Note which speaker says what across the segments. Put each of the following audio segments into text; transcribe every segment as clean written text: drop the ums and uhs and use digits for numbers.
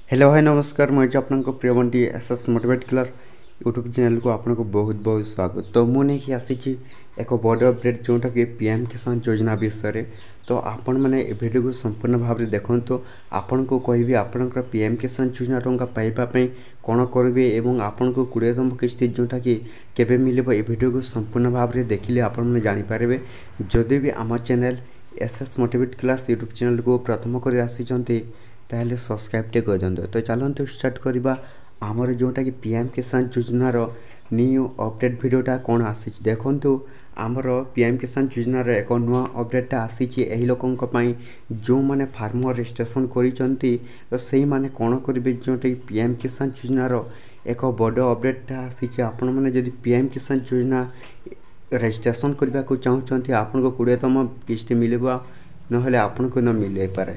Speaker 1: Hello hi नमस्कार मुझे आपको प्रिय Bunty SS motivate class YouTube channel को आपको बहुत बहुत स्वागत। तो मुझे आसी एक बड़ अपडेट जोटा कि पीएम किसान योजना विषय। तो आपण मैंने वीडियो को संपूर्ण भाव में देखो। तो आपन को कहबी आपंकर पीएम किसान योजना टंका पाइबापी कौन करेंगे और आपन को 20तम किस्ती जोटा कि केबे मिलिबो ए वीडियो को संपूर्ण भाव में देखिले आपण मैंने जानीपारे। जदि भी आम channel SS motivate class YouTube channel को प्रथम कर आसी ताहले सब्सक्राइब कर दिंतु। तो चलते स्टार्ट करवा आमर जोटा कि पीएम किसान योजनार न्यू अपडेट वीडियोटा कौन आसी देखु। आमर पीएम किसान योजनार एक नुआ अपडेटा आसी लोकों जो मैंने फार्मर रजिस्ट्रेशन करिसेंती। तो से माने कौन करेंगे जोटा कि पीएम किसान योजनार एक बड़ अपडेटा आसी। आपण मैंने जदि पीएम किसान योजना रजिस्ट्रेशन करने को चाहते आपन को 20तम किस्ती मिलवा ना आपन को न मिल पारे।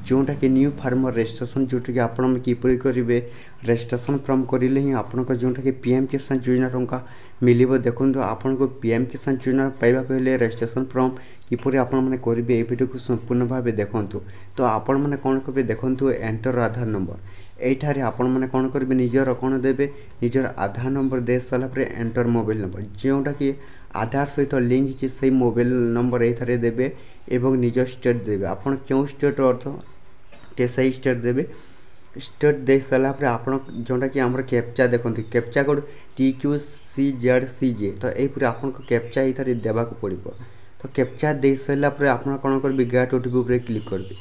Speaker 1: जोटा कि न्यू फार्मर रजिस्ट्रेशन जोटा कि आपण किपरि करेंगे रजिस्ट्रेशन फॉर्म करें ही आपंकर जोटा कि पीएम किसान योजना टंका मिलिबो। देखो आपन को पीएम किसान योजना पाइबा कहले रजिस्ट्रेशन फॉर्म किपरि आपण मैंने करेंगे ये वीडियो को संपूर्ण भाव देखु। तो आपण मैंने कौन करेंगे देखो एंटर आधार नंबर यठार आपण मैंने कौन करेंगे निजर कौन देवे निजर आधार नंबर दे सारापर एंटर मोबाइल नंबर जोटा कि आधार सहित लिंक से मोबाइल नंबर ये देवे एवं निज स्टेट देवे आपन क्यों स्टेट अर्थ टे सही स्टेट देवे। स्टेट दे सारापर आप जोटा कि आम कैप्चा देखते कैप्चा कोड TQCZCJ। तो यहीपर आपन को कैप्चा ये देवाक पड़ो। तो कैप्चा दे सारापर आप कौन करेंगे गेट ओटीपी क्लिक करेंगे।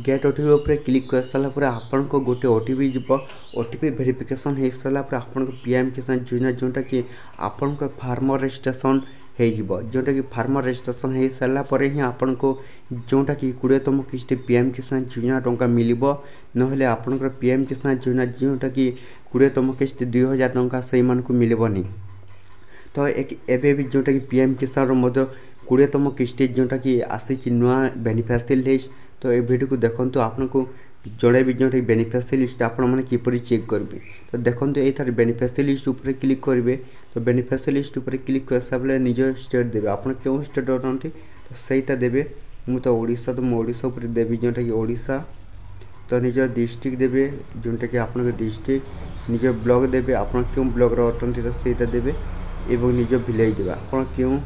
Speaker 1: गेट ओटीपी क्लिक कर सारापर आपन को गोटे ओटीपी जीव ओटीपी वेरिफिकेशन हो सारापर आपन को पीएम किसान योजना जोटा कि आपन को फार्मर रजिस्ट्रेशन हो जोटा कि फार्मर रजिस्ट्रेशन हो सारापर ही आपन को जोटा कि 20तम किस्ती पीएम किसान योजना टंका मिलिबो नहले आपनकर पीएम किसान योजना जोटा कि 20तम किस्ती 2000 टंका से को मिलबनी। तो एक एबे भी जोटा कि पीएम किसान मध्य 20तम किस्ती जोटा कि आसी नुआ बेनिफिशियरी लिस्ट। तो ये वीडियो को देखो आपको जड़ेबी जोटा बेनिफिशियरी लिस्ट आपने किपरि चेक करेंगे। तो देखो ये बेनिफिशियरी लिस्ट उपर क्लिक करेंगे। तो बेनिफिशियरी लिस्ट उपर क्लिक कर सारे निज स्टेट देवे आप क्यों स्टेट अटंती तो सहीटा देवे। मु तो ओडिशा तो ओडिशा उपर देवी जोटा कि ओडिशा। तो निज डिस्ट्रिक्ट देवे जोटा कि आपन डिस्ट्रिक्ट निज ब्लॉक देवे आप क्यों ब्लॉक अटंती तो सहीटा देवे एवं निज विलेज देवे आप क्यों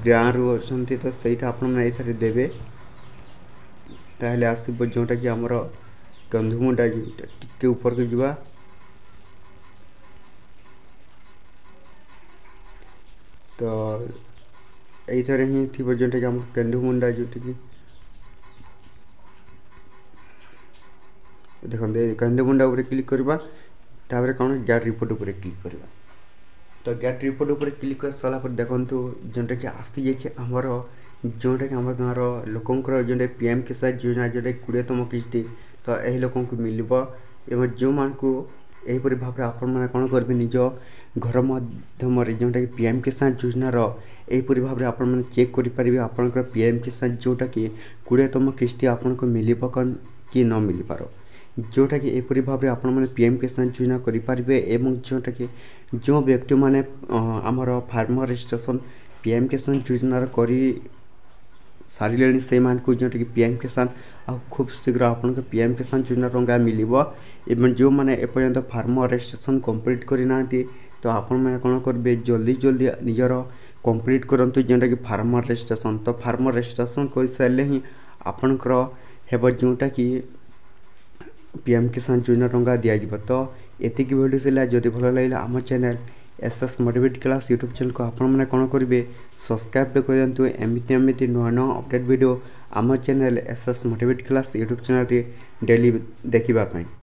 Speaker 1: गाँव अच्छा तो सहीटा आपने देवे। ताहले आसब जोटा कि आमर कंधुमुंडा टिके ऊपर को जावा। तो यथर ही थी जोटा कि कंधुमुंडा जोटा कि देखते कंधुमुंडा उपर क्लिक करवा तापर कौन गेट रिपोर्ट उपर क्लिक करवा। तो गेट रिपोर्ट उपर क्लिक कर सारापर देखो जोटा कि आसी जाइए आमर जोटा कि आम गाँव लोकंर जो पीएम किसान योजना जोटा 20तम किस्ती। तो यही लोक मिलबो एवं जो मानक यहीपर भाव में आपने कौन करेंगे निज घर माध्यम जोटा कि पीएम किसान योजनार यहीपर भाव में आपने चेक करेंगे आपंकर पीएम किसान जोटा कि 20तम किस्ती आपन को मिलिबो कि न मिल पार। जोटा कि यहीपर भाव में आपने पीएम किसान योजना करेंगे एवं जोटा कि जो व्यक्ति मैंने आमर फार्मर रजिस्ट्रेशन पीएम किसान योजनार करी सारे से जोटा कि पीएम किसान खूब शीघ्र आपन पीएम किसान योजना टंका मिलिबो एवं जो मैंने एपर्यंत फार्मर रजिस्ट्रेशन कंप्लीट करना तो आपण मैंने कौन करेंगे जल्दी जल्दी निजर कंप्लीट करंतु जोटा कि फार्मर रजिस्ट्रेशन। तो फार्मर रजिस्ट्रेशन कर सारे ही आपनकर हेब जोटा कि पीएम किसान योजना टंका दिज्व। तो एति वीडियो से जदि भल लगे आम channel SS motivate class YouTube channel को आपने कौन करेंगे सब्सक्राइब कर दिंतु। एमती नुआ नुआ अपडेट वीडियो आम channel SS motivate class YouTube channel daily देखा।